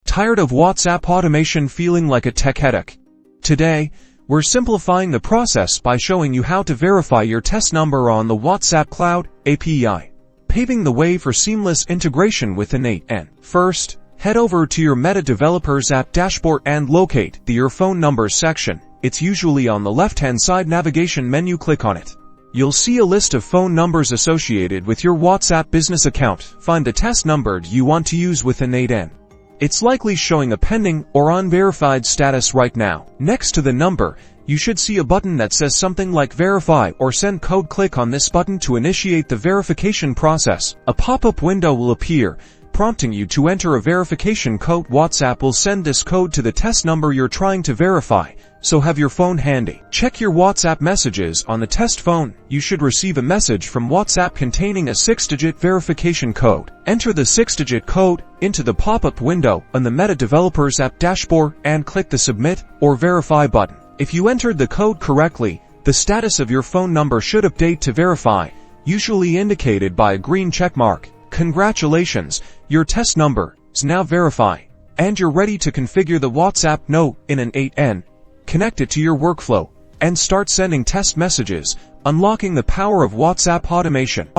Tired of WhatsApp automation feeling like a tech headache? Today, we're simplifying the process by showing you how to verify your test number on the WhatsApp Cloud API, paving the way for seamless integration with N8n. First, head over to your Meta Developers app dashboard and locate the Your Phone Numbers section. It's usually on the left-hand side navigation menu. Click on it. You'll see a list of phone numbers associated with your WhatsApp business account. Find the test number you want to use with N8n. It's likely showing a pending or unverified status right now. Next to the number, you should see a button that says something like Verify or Send Code. Click on this button to initiate the verification process. A pop-up window will appear, prompting you to enter a verification code. WhatsApp will send this code to the test number you're trying to verify, so have your phone handy. Check your WhatsApp messages on the test phone. You should receive a message from WhatsApp containing a 6-digit verification code. Enter the 6-digit code into the pop-up window on the Meta Developers app dashboard and click the Submit or Verify button. If you entered the code correctly, the status of your phone number should update to Verify, usually indicated by a green checkmark. Congratulations, your test number is now verified, and you're ready to configure the WhatsApp Note in N8n. Connect it to your workflow and start sending test messages, unlocking the power of WhatsApp automation.